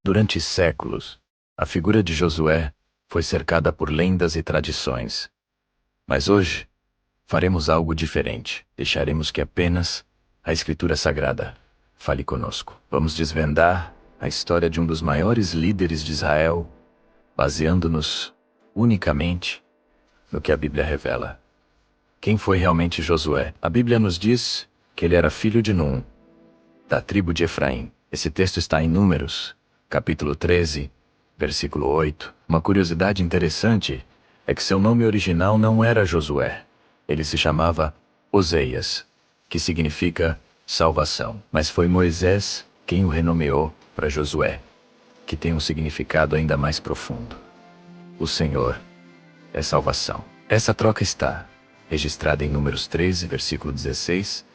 Durante séculos, a figura de Josué foi cercada por lendas e tradições. Mas hoje, faremos algo diferente. Deixaremos que apenas a Escritura Sagrada fale conosco. Vamos desvendar a história de um dos maiores líderes de Israel, baseando-nos unicamente no que a Bíblia revela. Quem foi realmente Josué? A Bíblia nos diz que ele era filho de Num, da tribo de Efraim. Esse texto está em Números, capítulo 13, versículo 8. Uma curiosidade interessante é que seu nome original não era Josué. Ele se chamava Oseias, que significa salvação. Mas foi Moisés quem o renomeou para Josué, que tem um significado ainda mais profundo. O Senhor é salvação. Essa troca está registrada em Números 13, versículo 16,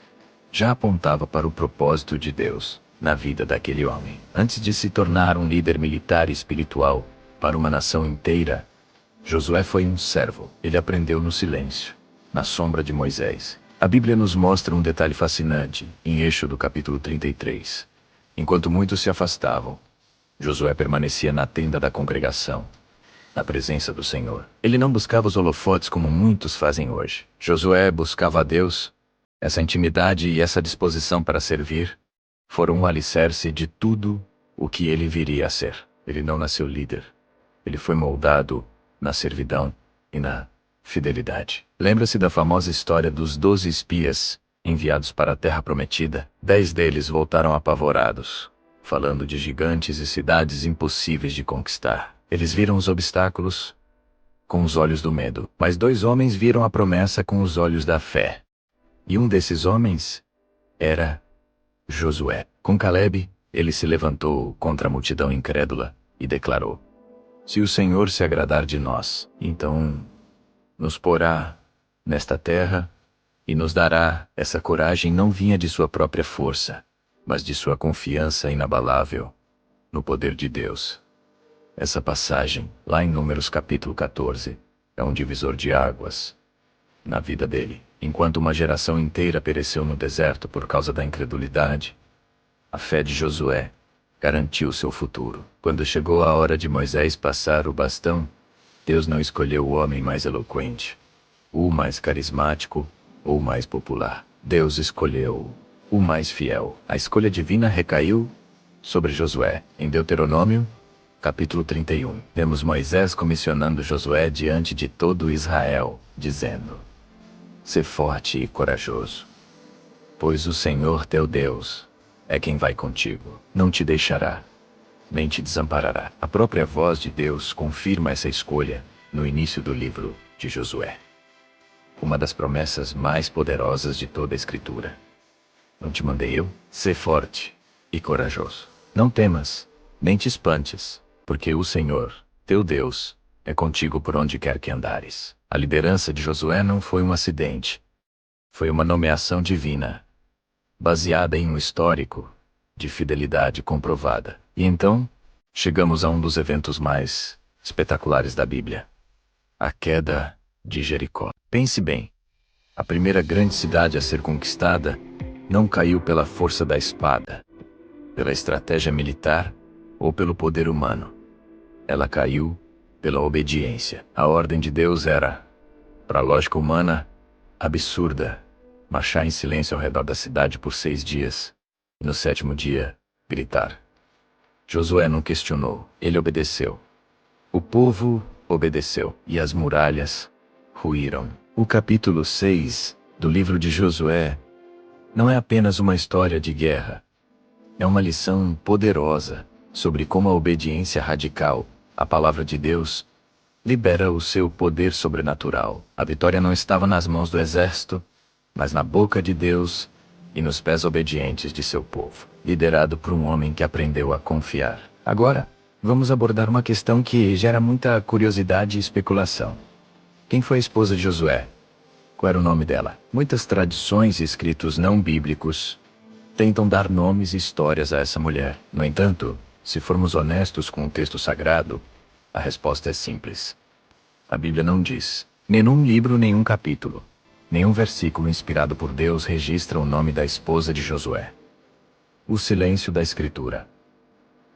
já apontava para o propósito de Deus na vida daquele homem. Antes de se tornar um líder militar e espiritual para uma nação inteira, Josué foi um servo. Ele aprendeu no silêncio, na sombra de Moisés. A Bíblia nos mostra um detalhe fascinante em Êxodo capítulo 33. Enquanto muitos se afastavam, Josué permanecia na tenda da congregação, na presença do Senhor. Ele não buscava os holofotes como muitos fazem hoje. Josué buscava a Deus. Essa intimidade e essa disposição para servir foram o alicerce de tudo o que ele viria a ser. Ele não nasceu líder. Ele foi moldado na servidão e na fidelidade. Lembra-se da famosa história dos 12 espias enviados para a Terra Prometida? 10 deles voltaram apavorados, falando de gigantes e cidades impossíveis de conquistar. Eles viram os obstáculos com os olhos do medo, mas 2 homens viram a promessa com os olhos da fé. E um desses homens era Josué. Com Calebe, ele se levantou contra a multidão incrédula e declarou: se o Senhor se agradar de nós, então nos porá nesta terra e nos dará. Essa coragem não vinha de sua própria força, mas de sua confiança inabalável no poder de Deus. Essa passagem, lá em Números capítulo 14, é um divisor de águas na vida dele. Enquanto uma geração inteira pereceu no deserto por causa da incredulidade, a fé de Josué garantiu seu futuro. Quando chegou a hora de Moisés passar o bastão, Deus não escolheu o homem mais eloquente, o mais carismático ou o mais popular. Deus escolheu o mais fiel. A escolha divina recaiu sobre Josué. Em Deuteronômio, capítulo 31, vemos Moisés comissionando Josué diante de todo Israel, dizendo: sê forte e corajoso, pois o Senhor teu Deus é quem vai contigo. Não te deixará, nem te desamparará. A própria voz de Deus confirma essa escolha no início do livro de Josué. Uma das promessas mais poderosas de toda a Escritura. Não te mandei eu? Sê forte e corajoso. Não temas, nem te espantes, porque o Senhor, teu Deus, é contigo por onde quer que andares. A liderança de Josué não foi um acidente. Foi uma nomeação divina, baseada em um histórico de fidelidade comprovada. E então, chegamos a um dos eventos mais espetaculares da Bíblia: a queda de Jericó. Pense bem, a primeira grande cidade a ser conquistada não caiu pela força da espada, pela estratégia militar ou pelo poder humano. Ela caiu pela obediência. A ordem de Deus era, para a lógica humana, absurda: marchar em silêncio ao redor da cidade por 6 dias, e no 7º dia, gritar. Josué não questionou, ele obedeceu. O povo obedeceu, e as muralhas ruíram. O capítulo 6 do livro de Josué não é apenas uma história de guerra. É uma lição poderosa sobre como a obediência radical à palavra de Deus libera o seu poder sobrenatural. A vitória não estava nas mãos do exército, mas na boca de Deus e nos pés obedientes de seu povo, liderado por um homem que aprendeu a confiar. Agora, vamos abordar uma questão que gera muita curiosidade e especulação. Quem foi a esposa de Josué? Qual era o nome dela? Muitas tradições e escritos não bíblicos tentam dar nomes e histórias a essa mulher. No entanto, se formos honestos com o texto sagrado, a resposta é simples. A Bíblia não diz. Nenhum livro, nenhum capítulo, nenhum versículo inspirado por Deus registra o nome da esposa de Josué. O silêncio da Escritura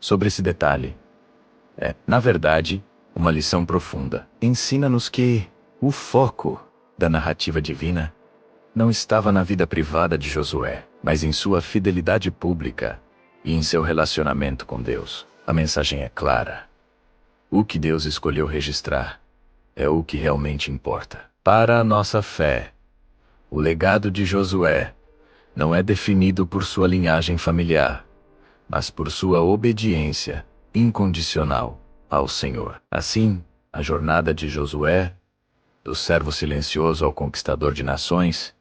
sobre esse detalhe. É, na verdade, uma lição profunda. Ensina-nos que o foco da narrativa divina não estava na vida privada de Josué, mas em sua fidelidade pública e em seu relacionamento com Deus. A mensagem é clara. O que Deus escolheu registrar é o que realmente importa. Para a nossa fé, o legado de Josué não é definido por sua linhagem familiar, mas por sua obediência incondicional ao Senhor. Assim, a jornada de Josué, do servo silencioso ao conquistador de nações,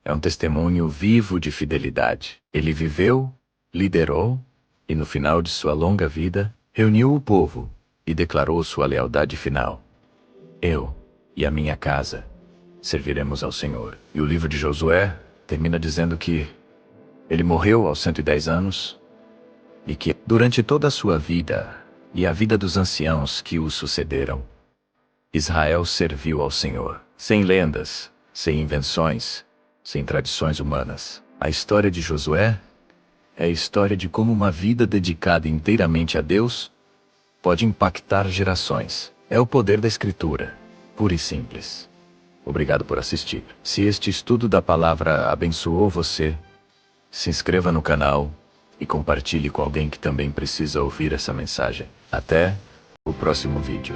é um testemunho vivo de fidelidade. Ele viveu, liderou e, no final de sua longa vida, reuniu o povo e declarou sua lealdade final. Eu e a minha casa serviremos ao Senhor. E o livro de Josué termina dizendo que ele morreu aos 110 anos e que, durante toda a sua vida e a vida dos anciãos que o sucederam, Israel serviu ao Senhor, sem lendas, sem invenções, sem tradições humanas. A história de Josué é a história de como uma vida dedicada inteiramente a Deus pode impactar gerações. É o poder da Escritura, pura e simples. Obrigado por assistir. Se este estudo da palavra abençoou você, se inscreva no canal e compartilhe com alguém que também precisa ouvir essa mensagem. Até o próximo vídeo.